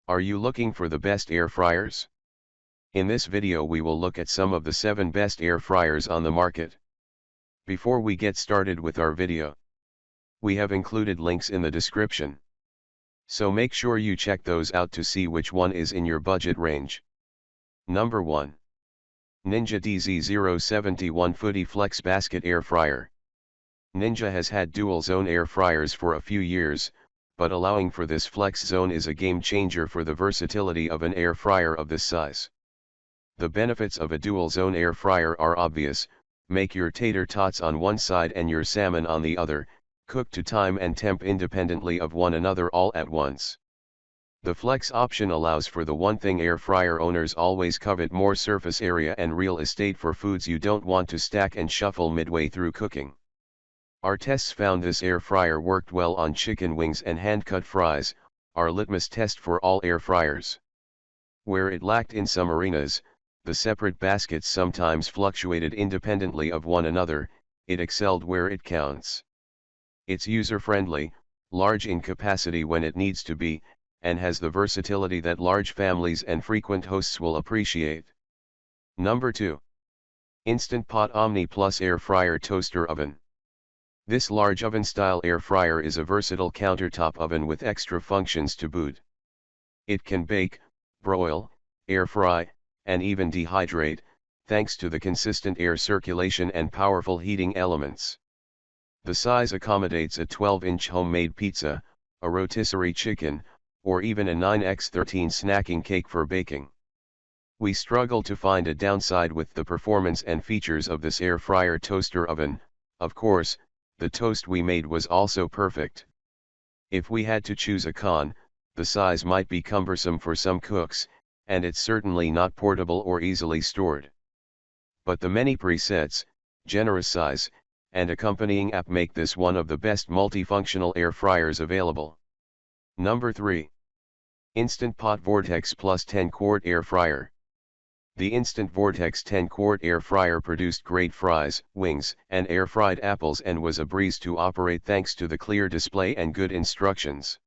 Are you looking for the best air fryers? In this video we will look at some of the 7 best air fryers on the market. Before we get started with our video, we have included links in the description. So make sure you check those out to see which one is in your budget range. Number 1. Ninja DZ071 Footy Flex Basket Air Fryer. Ninja has had dual zone air fryers for a few years, but allowing for this flex zone is a game changer for the versatility of an air fryer of this size. The benefits of a dual zone air fryer are obvious: make your tater tots on one side and your salmon on the other, cook to time and temp independently of one another all at once. The flex option allows for the one thing air fryer owners always covet: more surface area and real estate for foods you don't want to stack and shuffle midway through cooking. Our tests found this air fryer worked well on chicken wings and hand-cut fries, our litmus test for all air fryers. Where it lacked in some arenas, the separate baskets sometimes fluctuated independently of one another, it excelled where it counts. It's user-friendly, large in capacity when it needs to be, and has the versatility that large families and frequent hosts will appreciate. Number 2. Instant Pot Omni Plus Air Fryer Toaster Oven. This large oven-style air fryer is a versatile countertop oven with extra functions to boot. It can bake, broil, air fry, and even dehydrate, thanks to the consistent air circulation and powerful heating elements. The size accommodates a 12-inch homemade pizza, a rotisserie chicken, or even a 9x13 snacking cake for baking. We struggle to find a downside with the performance and features of this air fryer toaster oven. Of course, the toast we made was also perfect. If we had to choose a con, the size might be cumbersome for some cooks, and it's certainly not portable or easily stored. But the many presets, generous size, and accompanying app make this one of the best multifunctional air fryers available. Number 3. Instant Pot Vortex Plus 10-Quart Air Fryer. The Instant Vortex 10-quart air fryer produced great fries, wings, and air-fried apples and was a breeze to operate thanks to the clear display and good instructions.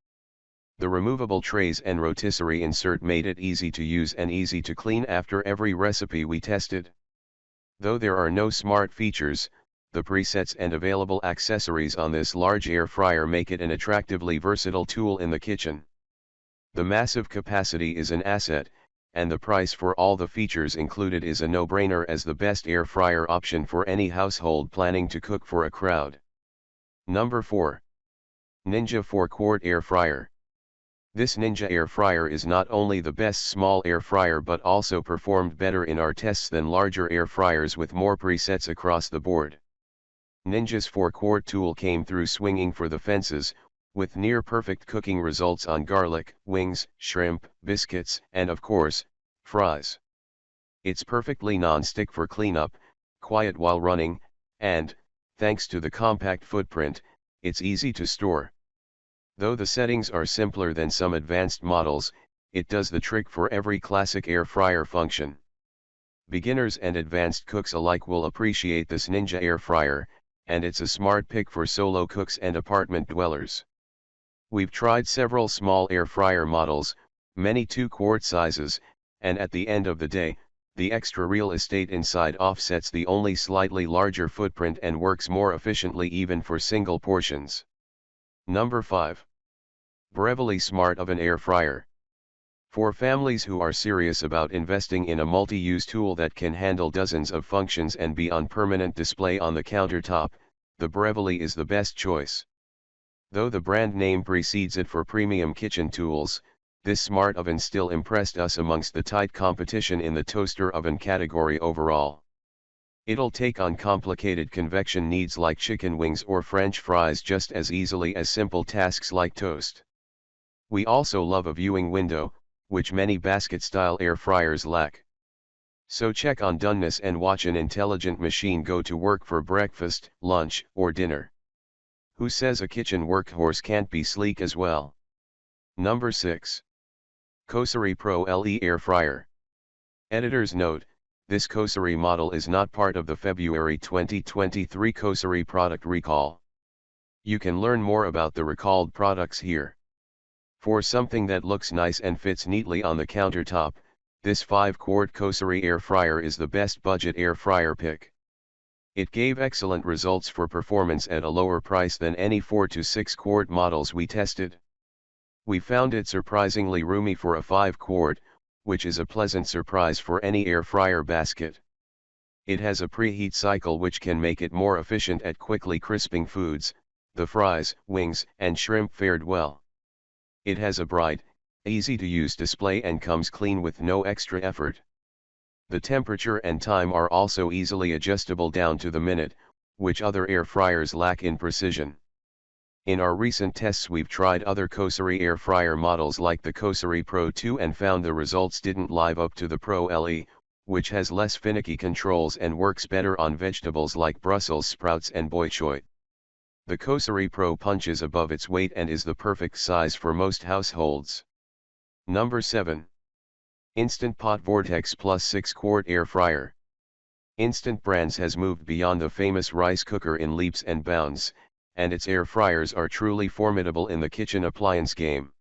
The removable trays and rotisserie insert made it easy to use and easy to clean after every recipe we tested. Though there are no smart features, the presets and available accessories on this large air fryer make it an attractively versatile tool in the kitchen. The massive capacity is an asset, and the price for all the features included is a no-brainer as the best air fryer option for any household planning to cook for a crowd. Number 4. Ninja 4-Quart Air Fryer. This Ninja air fryer is not only the best small air fryer but also performed better in our tests than larger air fryers with more presets across the board. Ninja's 4-quart tool came through swinging for the fences, with near-perfect cooking results on garlic, wings, shrimp, biscuits, and of course, fries. It's perfectly non-stick for cleanup, quiet while running, and, thanks to the compact footprint, it's easy to store. Though the settings are simpler than some advanced models, it does the trick for every classic air fryer function. Beginners and advanced cooks alike will appreciate this Ninja air fryer, and it's a smart pick for solo cooks and apartment dwellers. We've tried several small air fryer models, many 2-quart sizes, and at the end of the day, the extra real estate inside offsets the only slightly larger footprint and works more efficiently even for single portions. Number 5. Brevely Smart Oven Air Fryer. For families who are serious about investing in a multi-use tool that can handle dozens of functions and be on permanent display on the countertop, the Brevely is the best choice. Though the brand name precedes it for premium kitchen tools, this smart oven still impressed us amongst the tight competition in the toaster oven category overall. It'll take on complicated convection needs like chicken wings or French fries just as easily as simple tasks like toast. We also love a viewing window, which many basket-style air fryers lack. So check on doneness and watch an intelligent machine go to work for breakfast, lunch, or dinner. Who says a kitchen workhorse can't be sleek as well? Number 6. Cosori Pro LE Air Fryer. Editor's note: this Cosori model is not part of the February 2023 Cosori product recall. You can learn more about the recalled products here. For something that looks nice and fits neatly on the countertop, this 5-quart Cosori air fryer is the best budget air fryer pick. It gave excellent results for performance at a lower price than any 4 to 6 quart models we tested. We found it surprisingly roomy for a 5-quart, which is a pleasant surprise for any air fryer basket. It has a preheat cycle which can make it more efficient at quickly crisping foods. The fries, wings, and shrimp fared well. It has a bright, easy-to-use display and comes clean with no extra effort. The temperature and time are also easily adjustable down to the minute, which other air fryers lack in precision. In our recent tests we've tried other Cosori air fryer models like the Cosori Pro 2 and found the results didn't live up to the Pro LE, which has less finicky controls and works better on vegetables like Brussels sprouts and bok choy. The Cosori Pro punches above its weight and is the perfect size for most households. Number 7. Instant Pot Vortex Plus 6-quart Air Fryer. Instant Brands has moved beyond the famous rice cooker in leaps and bounds, and its air fryers are truly formidable in the kitchen appliance game.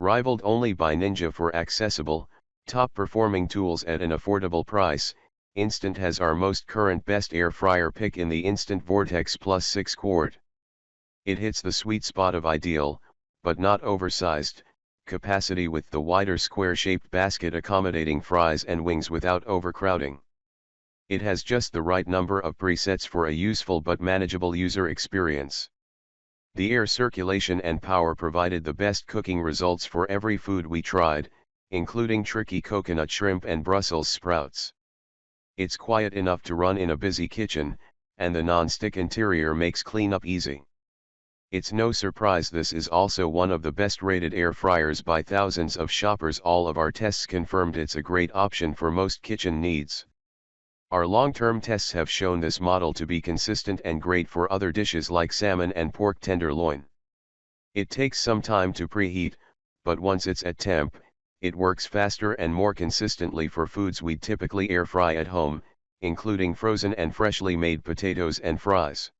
Rivaled only by Ninja for accessible, top-performing tools at an affordable price, Instant has our most current best air fryer pick in the Instant Vortex Plus 6-quart. It hits the sweet spot of ideal, but not oversized, capacity with the wider square-shaped basket accommodating fries and wings without overcrowding. It has just the right number of presets for a useful but manageable user experience. The air circulation and power provided the best cooking results for every food we tried, including tricky coconut shrimp and Brussels sprouts. It's quiet enough to run in a busy kitchen, and the non-stick interior makes cleanup easy. It's no surprise this is also one of the best rated air fryers by thousands of shoppers. All of our tests confirmed it's a great option for most kitchen needs. Our long-term tests have shown this model to be consistent and great for other dishes like salmon and pork tenderloin. It takes some time to preheat, but once it's at temp, it works faster and more consistently for foods we'd typically air fry at home, including frozen and freshly made potatoes and fries.